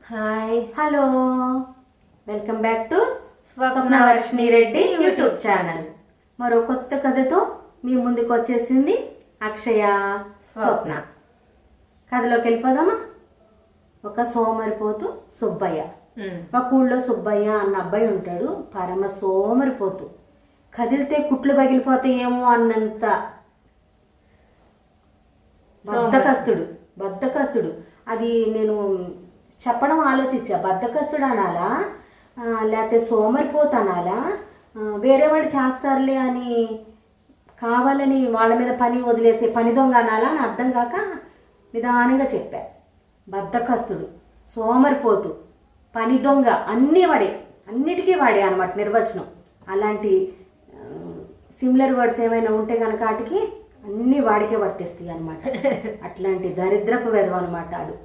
Hi hello, welcome back to Swapnavarshini Reddy YouTube channel. మరో కొత్త కథతో మీ ముందుకు వచ్చేసింది అక్షయ స్వప్న. కథలోకి వెళ్ళిపోదామా? ఒక సోమరిపోతు సుబ్బయ్య. ఒక ఊళ్ళో సుబ్బయ్య అన్న అబ్బాయి ఉంటాడు. పరమ సోమరిపోతు. కదిలితే కుట్లు పగిలిపోతాయేమో అన్నంత బద్ధకస్తుడు. అది నేను చెప్పడం ఆలోచించా. బద్ధకస్తుడు అనాలా, లేకపోతే సోమరిపోతు అనాలా, వేరే వాళ్ళు చేస్తారులే అని కావాలని వాళ్ళ మీద పని వదిలేసే పని దొంగ అనాలా అని అర్థం కాక నిదానంగా చెప్పా. బద్ధకస్తుడు, సోమరిపోతు, పని దొంగ అన్నిటికీ వాడే అనమాట నిర్వచనం. అలాంటి సిమిలర్ వర్డ్స్ ఏమైనా ఉంటే కనుక వాటికి అన్నీ వాడికే వర్తిస్తాయి అనమాట. అట్లాంటి దరిద్రపు వెధవ అనమాట ఆడు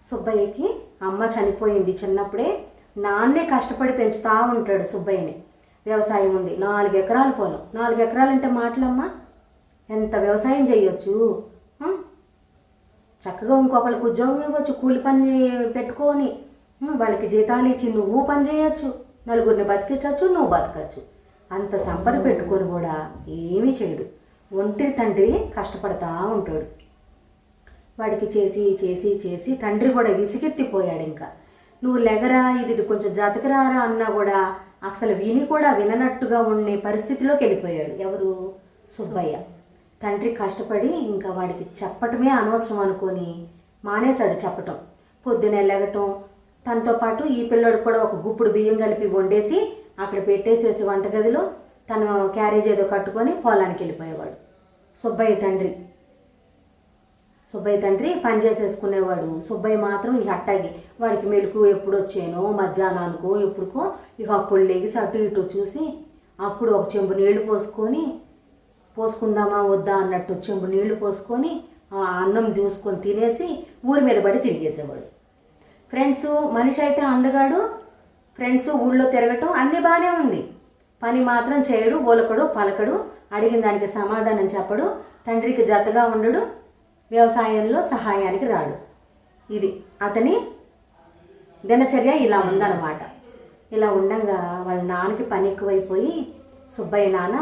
సుబ్బయ్యకి అమ్మ చనిపోయింది చిన్నప్పుడే. నాన్నే కష్టపడి పెంచుతూ ఉంటాడు సుబ్బయ్యని. వ్యవసాయం ఉంది, 4 ఎకరాల పొలం. 4 ఎకరాలంటే మాటలమ్మా, ఎంత వ్యవసాయం చేయొచ్చు. చక్కగా ఇంకొకరికి ఉద్యోగం ఇవ్వచ్చు, కూలి పని పెట్టుకొని వాళ్ళకి జీతాలు ఇచ్చి నువ్వు పని చేయొచ్చు, నలుగురిని బతికించవచ్చు, నువ్వు బతకచ్చు. అంత సంపద పెట్టుకొని కూడా ఏమీ చేయడు. ఒంటరి తండ్రి కష్టపడతా ఉంటాడు. వాడికి చేసి చేసి చేసి తండ్రి కూడా విసిగెత్తిపోయాడు. ఇంకా నువ్వు లెగరా, ఇది కొంచెం జతకరారా అన్నా కూడా అసలు విని కూడా విననట్టుగా ఉండే పరిస్థితిలోకి వెళ్ళిపోయాడు. ఎవరు? సుబ్బయ్య. తండ్రి కష్టపడి ఇంకా వాడికి చెప్పటమే అనవసరం అనుకొని మానేశాడు చెప్పటం. పొద్దునే లెగటం, తనతో పాటు ఈ పిల్లడు కూడా ఒక గుప్పుడు బియ్యం కలిపి వండేసి అక్కడ పెట్టేసేసి వంటగదిలో తను క్యారేజ్ ఏదో కట్టుకొని పొలానికి వెళ్ళిపోయేవాడు. సుబ్బయ్య తండ్రి పని చేసేసుకునేవాడు. సుబ్బయ్య మాత్రం ఇక అట్టాగి వాడికి మెలకు ఎప్పుడు వచ్చానో మధ్యాహ్నానికో ఎప్పుడుకో ఇక అప్పుడు లెగిసి అటు ఇటు చూసి అప్పుడు ఒక చెంబు నీళ్లు పోసుకుందామా వద్దా అన్నట్టు చెంబు నీళ్లు పోసుకొని ఆ అన్నం చూసుకొని తినేసి ఊరి మీద పడి తిరిగేసేవాడు. ఫ్రెండ్స్, మనిషి అయితే అందగాడు, ఫ్రెండ్స్ ఊళ్ళో తిరగటం అన్నీ బాగానే ఉంది. పని మాత్రం చేయడు, ఓలకడు పలకడు, అడిగిన దానికి సమాధానం చెప్పడు, తండ్రికి జతగా ఉండడు, వ్యవసాయంలో సహాయానికి రాడు. ఇది అతని దినచర్య. ఇలా ఉందన్నమాట. ఇలా ఉండంగా వాళ్ళ నాన్నకి పని ఎక్కువైపోయి సుబ్బయ్య నాన్న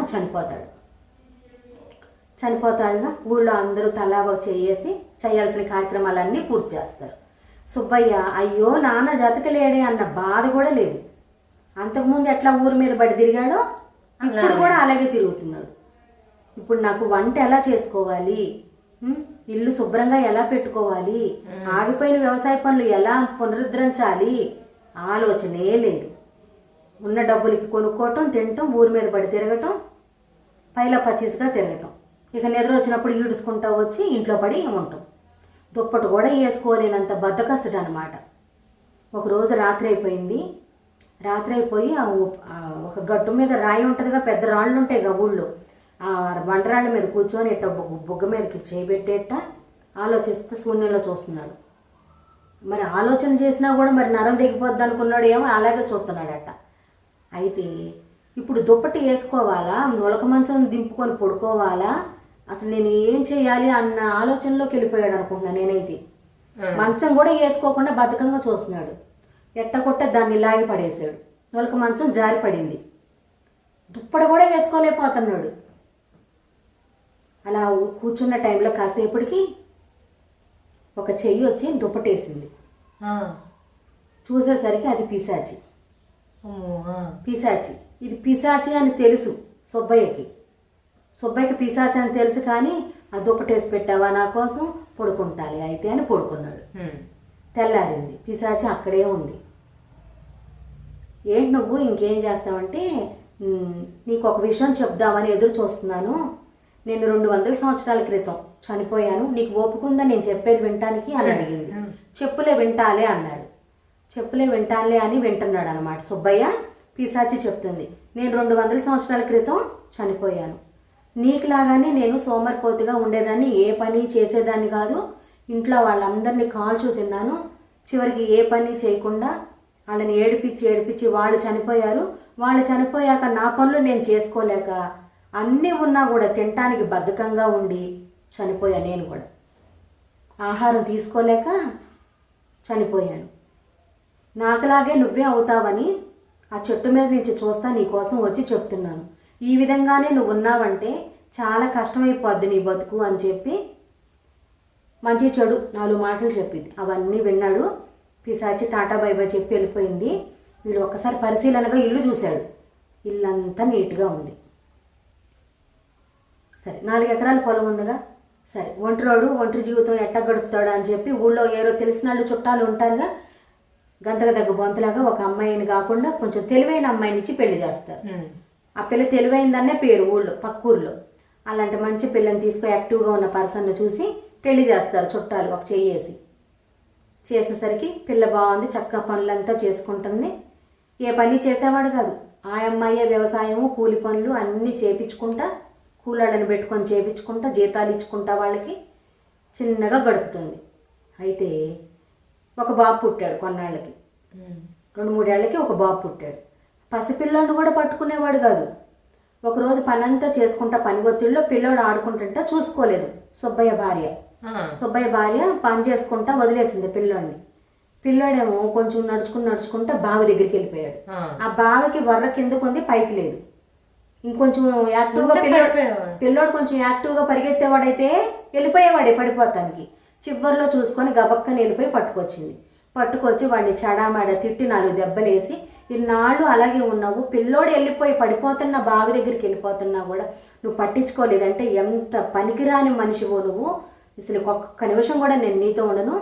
చనిపోతాడుగా. ఊళ్ళో అందరూ తలా ఒక చేయాల్సిన కార్యక్రమాలన్నీ పూర్తి చేస్తారు. సుబ్బయ్య అయ్యో నాన్న జతకలేడే అన్న బాధ కూడా లేదు. అంతకుముందు ఎట్లా ఊరి మీద పడి తిరిగాడో ఇప్పుడు కూడా అలాగే తిరుగుతున్నాడు. ఇప్పుడు నాకు వంట ఎలా చేసుకోవాలి, ఇల్లు శుభ్రంగా ఎలా పెట్టుకోవాలి, ఆగిపోయిన వ్యవసాయ పనులు ఎలా పునరుద్ధరించాలి ఆలోచనే లేదు. ఉన్న డబ్బులకి కొనుక్కోవటం, తినటం, ఊరి మీద పడి తిరగటం, పైలా పచ్చీసుగా తిరగటం. ఇక నిద్ర వచ్చినప్పుడు ఈడుచుకుంటూ వచ్చి ఇంట్లో పడి ఉంటాం. దుప్పటి కూడా వేసుకోలేనంత బద్ధకస్తుడు అనమాట. ఒకరోజు రాత్రి అయిపోయి ఒక గట్టు మీద రాయి ఉంటుందిగా, పెద్ద రాళ్ళు ఉంటాయిగా ఊళ్ళో, ఆ బండరాళ్ళ మీద కూర్చొని ఇట్ట బుగ్గ మీదకి చేయబెట్టేట ఆలోచిస్తే శూన్యంలో చూస్తున్నాడు. మరి ఆలోచన చేసినా కూడా మరి నరం దిగిపోద్ది అనుకున్నాడు ఏమో, అలాగే చూస్తున్నాడట. అయితే ఇప్పుడు దుప్పటి వేసుకోవాలా, నులక మంచం దింపుకొని పడుకోవాలా, అసలు నేను ఏం చేయాలి అన్న ఆలోచనలోకి వెళ్ళిపోయాడు అనుకుంటున్నాను నేనైతే. మంచం కూడా వేసుకోకుండా బద్ధకంగా చూస్తున్నాడు. ఎట్టకొట్ట దాన్ని లాగి పడేశాడు. నులక మంచం జారి పడింది. దుప్పటి కూడా వేసుకోలేకపోతున్నాడు. అలా కూర్చున్న టైంలో కాసేపటికి ఒక చెయ్యి వచ్చి దుప్పటేసింది. చూసేసరికి అది పిశాచి. ఇది పిశాచి అని తెలుసు సుబ్బయ్యకి పిశాచి అని తెలుసు. కానీ ఆ దుప్పటేసి పెట్టావా నా కోసం, పడుకుంటాలి అయితే అని పడుకున్నాడు. తెల్లారింది, పిశాచి అక్కడే ఉంది. ఏంటి నువ్వు ఇంకేం చేస్తావంటే, నీకు ఒక విషయం చెప్దామని ఎదురు చూస్తున్నాను. నేను 200 సంవత్సరాల క్రితం చనిపోయాను, నీకు ఓపుకుందా నేను చెప్పేది వినటానికి అని అడిగింది. చెప్పులే వింటాలే అన్నాడు. చెప్పులే వింటాలే అని వింటున్నాడు అనమాట సుబ్బయ్య. పిశాచి చెప్తుంది, నేను 200 సంవత్సరాల క్రితం చనిపోయాను. నీకులాగానే నేను సోమరిపోతుగా ఉండేదాన్ని, ఏ పని చేసేదాన్ని కాదు. ఇంట్లో వాళ్ళందరినీ కాల్చూ తిన్నాను. చివరికి ఏ పని చేయకుండా వాళ్ళని ఏడిపించి వాళ్ళు చనిపోయారు. వాళ్ళు చనిపోయాక నా పనులు నేను చేసుకోలేక అన్నీ ఉన్నా కూడా తినటానికి బద్ధకంగా ఉండి చనిపోయా. నేను కూడా ఆహారం తీసుకోలేక చనిపోయాను. నాకులాగే నువ్వే అవుతావని ఆ చెట్టు మీద నుంచి చూస్తా నీ కోసం వచ్చి చెప్తున్నాను. ఈ విధంగానే నువ్వు ఉన్నావంటే చాలా కష్టమైపోద్ది నీ బతుకు అని చెప్పి మంచి చెడు 4 మాటలు చెప్పింది. అవన్నీ విన్నాడు. పిశాచి టాటా బై బై చెప్పి వెళ్ళిపోయింది. వీళ్ళు ఒక్కసారి పరిశీలనగా ఇల్లు చూశాడు. ఇల్లంతా నీట్గా ఉంది. సరే 4 ఎకరాల పొలం ఉందిగా, సరే ఒంటరి జీవితం ఎట్ట గడుపుతాడు అని చెప్పి ఊళ్ళో ఏరో తెలిసిన వాళ్ళు చుట్టాలు ఉంటారుగా, గంతకు దగ్గ బొంతలాగా ఒక అమ్మాయిని కాకుండా కొంచెం తెలివైన అమ్మాయిని ఇచ్చి పెళ్లి చేస్తారు. ఆ పిల్ల తెలివైందనే పేరు ఊళ్ళో, పక్కూర్లో. అలాంటి మంచి పిల్లని తీసుకుని యాక్టివ్గా ఉన్న పర్సన్ను చూసి పెళ్లి చేస్తారు చుట్టాలు ఒక చెయ్యేసి. చేసేసరికి పిల్ల బాగుంది, చక్కగా పనులంతా చేసుకుంటుంది. ఏ పని చేసేవాడు కాదు. ఆ అమ్మాయే వ్యవసాయము కూలి పనులు అన్నీ చేపించుకుంటా, కూలాళ్ళని పెట్టుకొని చేపించుకుంటా, జీతాలు ఇచ్చుకుంటా వాళ్ళకి చిన్నగా గడుపుతుంది. అయితే ఒక బాబు పుట్టాడు. కొన్నాళ్ళకి 2-3 ఏళ్ళకి ఒక బాబు పుట్టాడు. పసిపిల్లోని కూడా పట్టుకునేవాడు కాదు. ఒకరోజు పనంతా చేసుకుంటా పని ఒత్తిడిలో పిల్లోడు ఆడుకుంటుంటా చూసుకోలేదు సుబ్బయ్య భార్య పని చేసుకుంటా వదిలేసింది పిల్లోడిని. పిల్లోడేమో కొంచెం నడుచుకుంటా బావి దగ్గరికి వెళ్ళిపోయాడు. ఆ బావికి వర్ర కిందకుంది, పైకి లేదు. ఇంకొంచెం యాక్టివ్గా పిల్లోడు కొంచెం యాక్టివ్గా పరిగెత్తేవాడైతే వెళ్ళిపోయేవాడే పడిపోతానికి. చివరిలో చూసుకొని గబక్కని వెళ్ళిపోయి పట్టుకొచ్చి వాడిని చడామాడ తిట్టి 4 దెబ్బలేసి, ఇన్నాళ్ళు అలాగే ఉన్నావు, పిల్లోడు వెళ్ళిపోయి పడిపోతున్న బావి దగ్గరికి వెళ్ళిపోతున్నా కూడా నువ్వు పట్టించుకోలేదంటే ఎంత పనికిరాని మనిషివో నువ్వు. అసలు ఒక్క నిమిషం కూడా నేను నీతో ఉండను,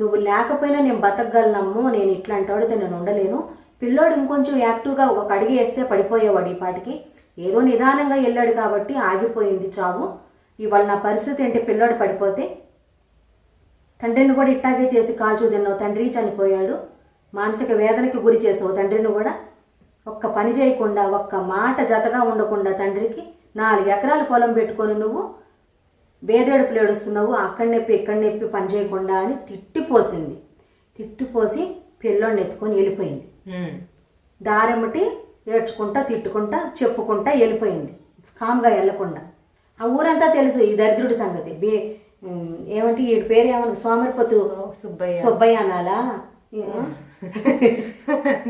నువ్వు లేకపోయినా నేను బతకగలనమ్మో, నేను ఇట్లాంటి వాడితే నేను ఉండలేను. పిల్లోడు ఇంకొంచెం యాక్టివ్గా ఒక అడిగి వేస్తే పడిపోయేవాడు. ఈ పాటికి ఏదో నిదానంగా వెళ్ళాడు కాబట్టి ఆగిపోయింది చావు. ఇవాళ నా పరిస్థితి ఏంటి, పిల్లోడు పడిపోతే. తండ్రిని కూడా ఇట్టాగే చేసి కాల్చు తిన్నావు, తండ్రి చనిపోయాడు. మానసిక వేదనకి గురి చేసావు తండ్రిని కూడా. ఒక్క పని చేయకుండా, ఒక్క మాట జతగా ఉండకుండా తండ్రికి 4 ఎకరాల పొలం పెట్టుకొని నువ్వు బేదేడుపులు ఏడుస్తున్నావు, అక్కడ నొప్పి ఇక్కడ నొప్పి పని చేయకుండా అని తిట్టిపోసి పిల్లోడిని ఎత్తుకొని వెళ్ళిపోయింది. దారెమ్మటి ఏడ్చుకుంటా తిట్టుకుంటా చెప్పుకుంటా వెళ్ళిపోయింది, కామ్గా వెళ్ళకుండా. ఆ ఊరంతా తెలుసు ఈ దరిద్రుడి సంగతి. ఏమంటే ఈ పేరు ఏమన్నా సోమరిపోతు సుబ్బయ్య అనాలా,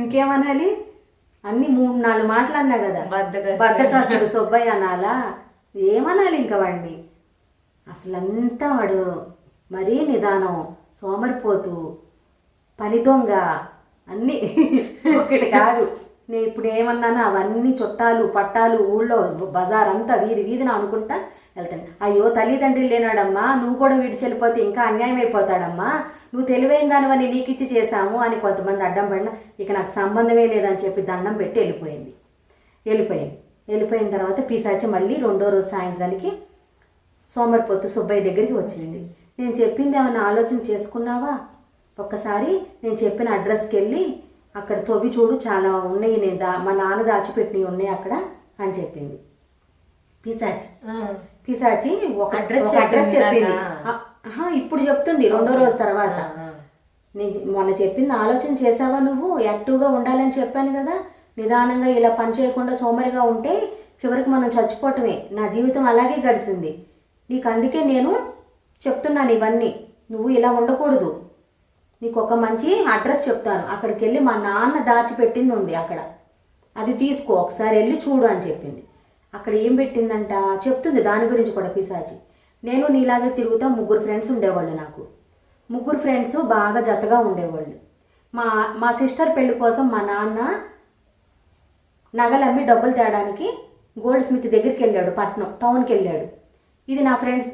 ఇంకేమనాలి? అన్ని 3-4 మాటలు అన్నా కదా. బద్దకస్తుడు సుబ్బయ్య అనాలా, ఏమనాలి ఇంకా వాడిని? అసలంతా వాడు మరీ నిదానం, సోమరిపోతు, పని దొంగ, అన్నీ ఒకటి కాదు. నేను ఇప్పుడు ఏమన్నానో అవన్నీ చుట్టాలు పట్టాలు ఊళ్ళో బజార్ అంతా వీధిన అనుకుంటా వెళ్తాను. అయ్యో తల్లిదండ్రులు లేనాడమ్మా, నువ్వు కూడా వీడి చెల్లిపోతే ఇంకా అన్యాయం అయిపోతాడమ్మా, నువ్వు తెలివైన దానివని నీకు ఇచ్చి చేశాము అని కొంతమంది అడ్డం పడినా ఇక నాకు సంబంధమే లేదని చెప్పి దండం పెట్టి వెళ్ళిపోయిన తర్వాత పిశాచి మళ్ళీ 2వ రోజు సాయంత్రానికి సోమరిపోతు సుబ్బయ్య దగ్గరికి వచ్చింది. నేను చెప్పింది ఏమైనా ఆలోచన చేసుకున్నావా? ఒక్కసారి నేను చెప్పిన అడ్రస్కి వెళ్ళి అక్కడ తవ్వి చూడు, చాలా ఉన్నాయి, నేను మా నాన్న దాచిపెట్టినవి ఉన్నాయి అక్కడ అని చెప్పింది పిశాచి. ఒక అడ్రస్ చెప్పింది. ఇప్పుడు చెప్తుంది 2వ రోజు తర్వాత. నేను మొన్న చెప్పింది ఆలోచన చేసావా నువ్వు? యాక్టివ్గా ఉండాలని చెప్పాను కదా, నిదానంగా ఇలా పని చేయకుండా సోమరిగా ఉంటే చివరికి మనం చచ్చిపోవటమే. నా జీవితం అలాగే గడిచింది. నీకు అందుకే నేను చెప్తున్నాను ఇవన్నీ. నువ్వు ఇలా ఉండకూడదు. నీకు ఒక మంచి అడ్రస్ చెప్తాను, అక్కడికి వెళ్ళి మా నాన్న దాచిపెట్టింది ఉంది అక్కడ, అది తీసుకో, ఒకసారి వెళ్ళి చూడు అని చెప్పింది. అక్కడ ఏం పెట్టిందంట చెప్తుంది దాని గురించి కూడా పిశాచి. నేను నీలాగే తిరుగుతా 3 ఫ్రెండ్స్ ఉండేవాళ్ళు. నాకు 3 ఫ్రెండ్స్ బాగా జతగా ఉండేవాళ్ళు. మా సిస్టర్ పెళ్లి కోసం మా నాన్న నగలమ్మి డబ్బులు తేడానికి గోల్డ్ స్మిత్ దగ్గరికి వెళ్ళాడు, పట్నం టౌన్కి వెళ్ళాడు. ఇది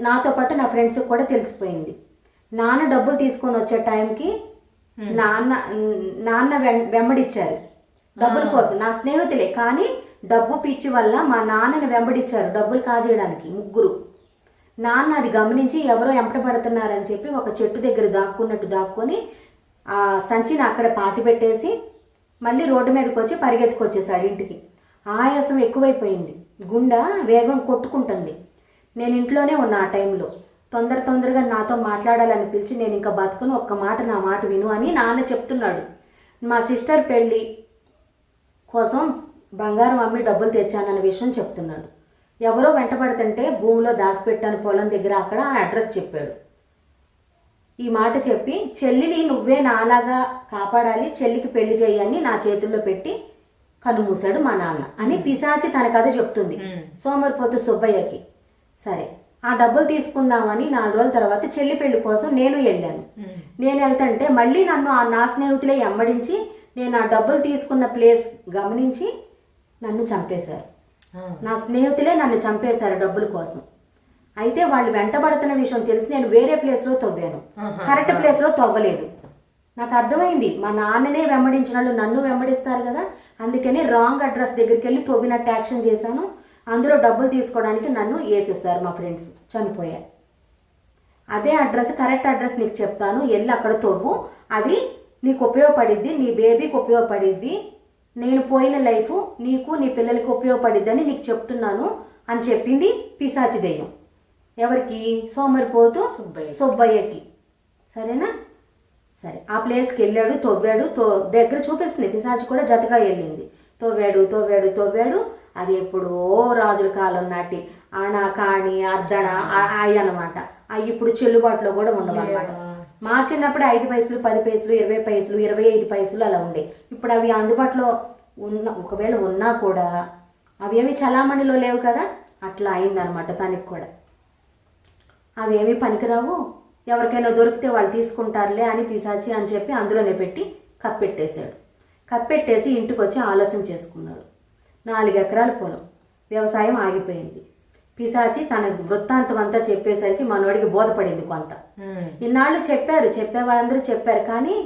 నాతో పాటు నా ఫ్రెండ్స్కి కూడా తెలిసిపోయింది. నాన్న డబ్బులు తీసుకొని వచ్చే టైంకి నాన్న వెంబడిచ్చారు డబ్బుల కోసం. నా స్నేహితులే కానీ డబ్బు పిచ్చి వల్ల మా నాన్నని వెంబడిచ్చారు డబ్బులు కాజేయడానికి 3. నాన్న అది గమనించి ఎవరో ఎంపడబడుతున్నారని చెప్పి ఒక చెట్టు దగ్గర దాక్కొని ఆ సంచిని అక్కడ పాతిపెట్టేసి మళ్ళీ రోడ్డు మీదకి వచ్చి పరిగెత్తుకొచ్చేసాడు ఇంటికి. ఆయాసం ఎక్కువైపోయింది, గుండె వేగం కొట్టుకుంటుంది. నేను ఇంట్లోనే ఉన్నా ఆ టైంలో. తొందరగా నాతో మాట్లాడాలని పిలిచి, నేను ఇంకా బతుకును, ఒక్క మాట నా మాట విను అని నాన్న చెప్తున్నాడు. మా సిస్టర్ పెళ్ళి కోసం బంగారం అమ్మి డబ్బులు తెచ్చానన్న విషయం చెప్తున్నాడు. ఎవరో వెంటబడుతుంటే భూమిలో దాచిపెట్టాను పొలం దగ్గర, అక్కడ ఆ అడ్రస్ చెప్పాడు. ఈ మాట చెప్పి చెల్లిని నువ్వే నాలాగా కాపాడాలి, చెల్లికి పెళ్లి చేయని నా చేతుల్లో పెట్టి కనుమూసాడు మా నాన్న అని పిశాచి తన కథ చెప్తుంది సోమరిపోతు సుబ్బయ్యకి. సరే ఆ డబ్బులు తీసుకుందామని 4 రోజుల తర్వాత చెల్లి పెళ్లి కోసం నేను వెళ్ళాను. నేను వెళ్తుంటే మళ్ళీ నన్ను నా స్నేహితులే ఎమ్మడించి నేను ఆ డబ్బులు తీసుకున్న ప్లేస్ గమనించి నన్ను చంపేశారు. నా స్నేహితులే నన్ను చంపేశారు డబ్బుల కోసం. అయితే వాళ్ళు వెంటబడుతున్న విషయం తెలిసి నేను వేరే ప్లేస్లో తవ్వాను, కరెక్ట్ ప్లేస్లో తవ్వలేదు. నాకు అర్థమైంది మా నాన్ననే వెంబడించిన వాళ్ళు నన్ను వెంబడిస్తారు కదా, అందుకని రాంగ్ అడ్రస్ దగ్గరికి వెళ్ళి తవ్వినట్టు యాక్షన్ చేశాను. అందులో డబ్బులు తీసుకోవడానికి నన్ను వేసేసారు మా ఫ్రెండ్స్, చనిపోయారు. అదే అడ్రస్ కరెక్ట్ అడ్రస్ నీకు చెప్తాను, వెళ్ళి అక్కడ తవ్వు, అది నీకు ఉపయోగపడిద్ది, నీ బేబీకి ఉపయోగపడిద్ది, నేను పోయిన లైఫ్ నీకు నీ పిల్లలకి ఉపయోగపడిద్ది అని నీకు చెప్తున్నాను అని చెప్పింది పిశాచి దెయ్యం. ఎవరికి? సోమరిపోతు సుబ్బయ్యకి. సరేనా? సరే ఆ ప్లేస్కి వెళ్ళాడు, తవ్వాడు, దగ్గర చూపిస్తుంది పిశాచి కూడా జతగా వెళ్ళింది. తవ్వాడు. అది ఎప్పుడో రాజుల కాలం నాటి ఆణ కాణి అర్ధణ అవి అనమాట. అవి ఇప్పుడు చెల్లుబాటులో కూడా ఉండవు అనమాట. మా చిన్నప్పుడు 5 పైసలు 10 పైసలు 20 పైసలు 25 పైసలు అలా ఉండే. ఇప్పుడు అవి అందుబాటులో ఒకవేళ ఉన్నా కూడా అవి ఏమి చలామణిలో లేవు కదా, అట్లా అయిందనమాట తనకి కూడా. అవి ఏమీ పనికిరావు, ఎవరికైనా దొరికితే వాళ్ళు తీసుకుంటారులే అని పిశాచి అని చెప్పి అందులోనే పెట్టి కప్పెట్టేశాడు. కప్పెట్టేసి ఇంటికి వచ్చి ఆలోచన చేసుకున్నాడు. 4 ఎకరాల పొలం, వ్యవసాయం ఆగిపోయింది. పిశాచి తన వృత్తాంతం అంతా చెప్పేసరికి మనోడికి బోధపడింది కొంత. ఇన్నాళ్ళు చెప్పే వాళ్ళందరూ చెప్పారు, కానీ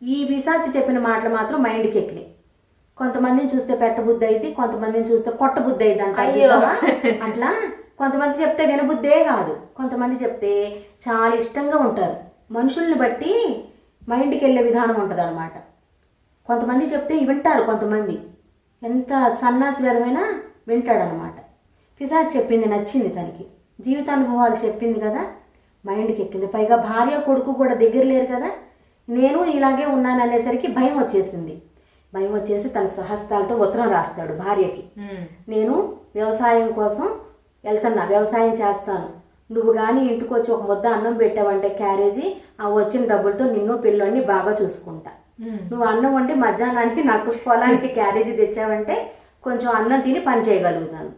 ఈ పిశాచి చెప్పిన మాటలు మాత్రం మైండ్కి ఎక్కినాయి. కొంతమందిని చూస్తే పెట్టబుద్ధి అయింది, కొంతమందిని చూస్తే కొట్టబుద్ధి అయింది అంట. అట్లా కొంతమంది చెప్తే వినబుద్ధే కాదు, కొంతమంది చెప్తే చాలా ఇష్టంగా ఉంటారు. మనుషుల్ని బట్టి మైండ్కి వెళ్ళే విధానం ఉంటుంది అనమాట. కొంతమంది చెప్తే వింటారు, కొంతమంది ఎంత సన్నాసి విధమైనా వింటాడనమాట. పిశాచి చెప్పింది నచ్చింది తనకి, జీవితానుభవాలు చెప్పింది కదా, మైండ్కి ఎక్కింది. పైగా భార్య కొడుకు కూడా దగ్గర లేరు కదా, నేను ఇలాగే ఉన్నాను అనేసరికి భయం వచ్చేసింది. భయం వచ్చేసి తన స్వహస్తాలతో ఉత్తరం రాస్తాడు భార్యకి. నేను వ్యవసాయం కోసం వెళ్తున్నా, వ్యవసాయం చేస్తాను, నువ్వు కానీ ఇంటికి వచ్చి ఒక ముద్ద అన్నం పెట్టావంటే క్యారేజీ, ఆ వచ్చిన డబ్బులతో నిన్ను పిల్లోని బాగా చూసుకుంటా. నువ్వు అన్నం వండి మధ్యాహ్నానికి నాకు పొలానికి క్యారేజీ తెచ్చావంటే కొంచెం అన్నం తిని పని చేయగలుగుతాను.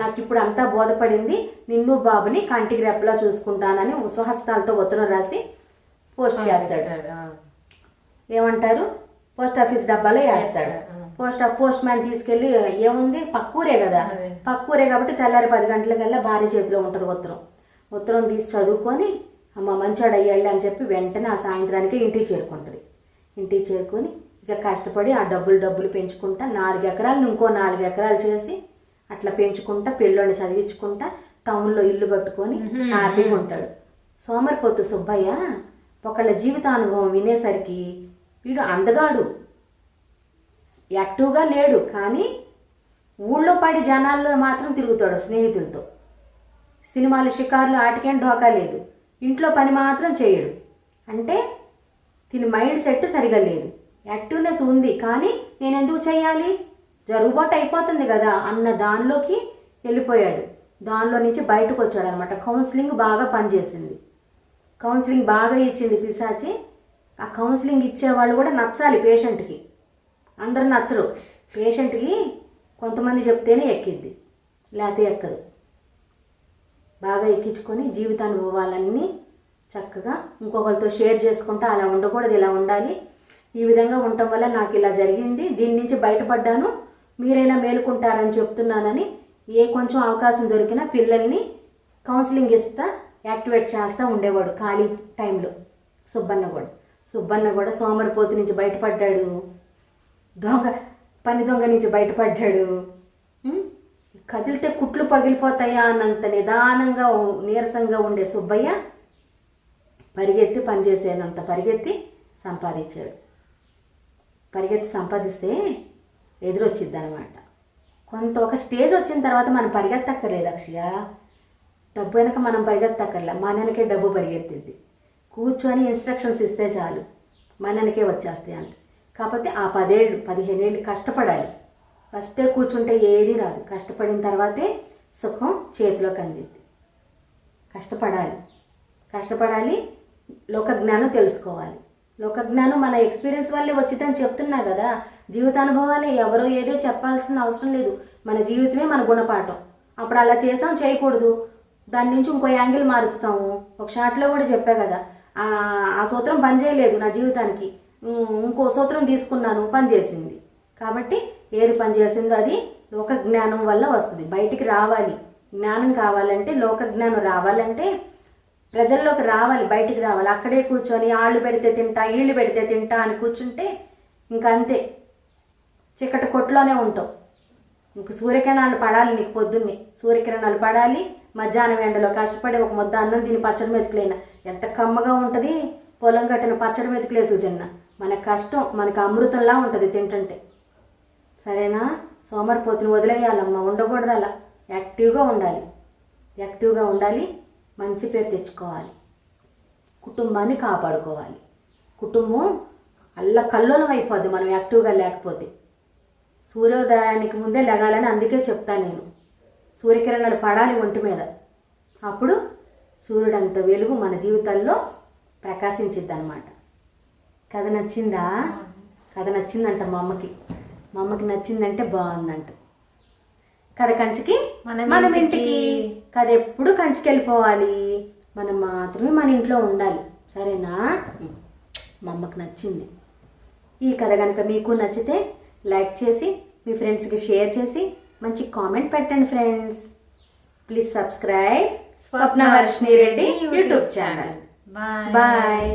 నాకు ఇప్పుడు అంతా బోధపడింది, నిన్ను బాబుని కంటికి రెప్పలా చూసుకుంటానని స్వహస్తాలతో ఉత్తరం రాసి పోస్ట్ చేస్తాడు. ఏమంటారు, పోస్ట్ ఆఫీస్ డబ్బాలో వేస్తాడు. పోస్ట్ మ్యాన్ తీసుకెళ్ళి, ఏముంది పక్కూరే కదా, పక్కూరే కాబట్టి తెల్లారి 10 గంటలకల్లా భార్య చేతిలో ఉంటుంది ఉత్తరం తీసి చదువుకొని అమ్మ మంచోడు అయ్యాళ్ళు అని చెప్పి వెంటనే ఆ సాయంత్రానికి ఇంటికి చేరుకుంటుంది. ఇంటికి చేరుకొని ఇక కష్టపడి ఆ డబ్బులు పెంచుకుంటా 4 ఎకరాలను ఇంకో 4 ఎకరాలు చేసి అట్లా పెంచుకుంటా పిల్లోని చదివించుకుంటా టౌన్లో ఇల్లు కట్టుకొని హ్యాపీగా ఉంటాడు. సోమరిపోతు సుబ్బయ్య ఒకళ్ళ జీవితానుభవం వినేసరికి వీడు అందగాడు, యాక్టివ్గా లేడు, కానీ ఊళ్ళో పడి జనాల్లో మాత్రం తిరుగుతాడు స్నేహితులతో. సినిమాలు షికార్లు ఆటికేం ఢోకా లేదు, ఇంట్లో పని మాత్రం చేయడు. అంటే దీని మైండ్ సెట్ సరిగా లేదు. యాక్టివ్నెస్ ఉంది కానీ నేను ఎందుకు చేయాలి, జరుగుబాటు అయిపోతుంది కదా అన్న దానిలోకి వెళ్ళిపోయాడు. దానిలో నుంచి బయటకు వచ్చాడు అనమాట. కౌన్సిలింగ్ బాగా పనిచేసింది, కౌన్సిలింగ్ బాగా ఇచ్చింది పిశాచి. ఆ కౌన్సిలింగ్ ఇచ్చేవాళ్ళు కూడా నచ్చాలి పేషెంట్కి, అందరు నచ్చరు. పేషెంట్కి కొంతమంది చెప్తేనే ఎక్కిద్ది, లేకపోతే ఎక్కదు. బాగా ఎక్కించుకొని జీవితానుభవాలన్నీ చక్కగా ఇంకొకరితో షేర్ చేసుకుంటా, అలా ఉండకూడదు ఇలా ఉండాలి, ఈ విధంగా ఉండటం వల్ల నాకు ఇలా జరిగింది, దీని నుంచి బయటపడ్డాను, మీరైనా మేలుకుంటారని చెప్తున్నానని కొంచెం అవకాశం దొరికినా పిల్లల్ని కౌన్సిలింగ్ ఇస్తా యాక్టివేట్ చేస్తూ ఉండేవాడు ఖాళీ టైంలో. సుబ్బన్న కూడా సోమరిపోతు నుంచి బయటపడ్డాడు, పని దొంగ నుంచి బయటపడ్డాడు. కదిలితే కుట్లు పగిలిపోతాయా అన్నంత నిదానంగా నీరసంగా ఉండే సుబ్బయ్య పరిగెత్తి పనిచేసేనంత పరిగెత్తి సంపాదించాడు. పరిగెత్తి సంపాదిస్తే ఎదురొచ్చిద్ది అనమాట. ఒక స్టేజ్ వచ్చిన తర్వాత మనం పరిగెత్తక్కర్లేదు అక్షయ, డబ్బు వెనక మనం పరిగెత్తక్కర్లే, మనకే డబ్బు పరిగెత్తిద్ది. కూర్చొని ఇన్స్ట్రక్షన్స్ ఇస్తే చాలు మనకే వచ్చేస్తాయి అంత. కాకపోతే ఆ 10 ఏళ్ళు 15 ఏళ్ళు కష్టపడాలి. ఫస్టే కూర్చుంటే ఏది రాదు, కష్టపడిన తర్వాతే సుఖం చేతిలోకి అందిద్ది. కష్టపడాలి. లోక జ్ఞానం తెలుసుకోవాలి. లోక జ్ఞానం మన ఎక్స్పీరియన్స్ వల్లే వచ్చిందని చెప్తున్నా కదా. జీవితానుభవాలే, ఎవరో ఏదో చెప్పాల్సిన అవసరం లేదు. మన జీవితమే మన గుణపాఠం. అప్పుడు అలా చేసాం, చేయకూడదు, దాని నుంచి ఇంకో యాంగిల్ మారుస్తాము. ఒక షాట్లో కూడా చెప్పా కదా, ఆ సూత్రం పనిచేయలేదు నా జీవితానికి, ఇంకో సూత్రం తీసుకున్నాను, పనిచేసింది. కాబట్టి ఏది పనిచేసిందో అది లోక జ్ఞానం వల్ల వస్తుంది. బయటికి రావాలి. జ్ఞానం కావాలంటే, లోక జ్ఞానం రావాలంటే ప్రజల్లోకి రావాలి, బయటికి రావాలి. అక్కడే కూర్చొని ఆళ్ళు పెడితే తింటా, ఈళ్ళు పెడితే తింటా అని కూర్చుంటే ఇంకా అంతే, చీకటి కొట్టులోనే ఉంటావు. ఇంక సూర్యకిరణాలు పడాలి నీకు, పొద్దున్నే సూర్యకిరణాలు పడాలి. మధ్యాహ్నం ఎండలో కష్టపడి ఒక ముద్ద అన్నం తిని పచ్చడి మెతుకులైనా ఎంత కమ్మగా ఉంటుంది. పొలం కట్టిన పచ్చడి మెతుకులేసి తిన్నా మనకు కష్టం, మనకు అమృతంలా ఉంటుంది తింటుంటే. సరేనా? సోమరిపోతుని వదిలేయాలమ్మా, ఉండకూడదు అలా. యాక్టివ్గా ఉండాలి, యాక్టివ్గా ఉండాలి. మంచి పేరు తెచ్చుకోవాలి, కుటుంబాన్ని కాపాడుకోవాలి. కుటుంబం కల్లోలం అయిపోద్ది మనం యాక్టివ్గా లేకపోతే. సూర్యోదయానికి ముందే లెగాలని అందుకే చెప్తాను నేను. సూర్యకిరణాలు పడాలి ఒంటి మీద, అప్పుడు సూర్యుడంత వెలుగు మన జీవితాల్లో ప్రకాశించిద్ది అన్నమాట. కథ నచ్చిందా? కథ నచ్చిందంట మా అమ్మకి నచ్చిందంటే బాగుందంట. కథ కంచికి మనం ఇంటికి. కథ ఎప్పుడు కంచికి వెళ్ళిపోవాలి, మనం మాత్రమే మన ఇంట్లో ఉండాలి. సరేనా? మా అమ్మకి నచ్చింది ఈ కథ. కనుక మీకు నచ్చితే లైక్ చేసి మీ ఫ్రెండ్స్కి షేర్ చేసి మంచి కామెంట్ పెట్టండి friends. Please subscribe Swapnavarshini Reddy YouTube channel. Bye.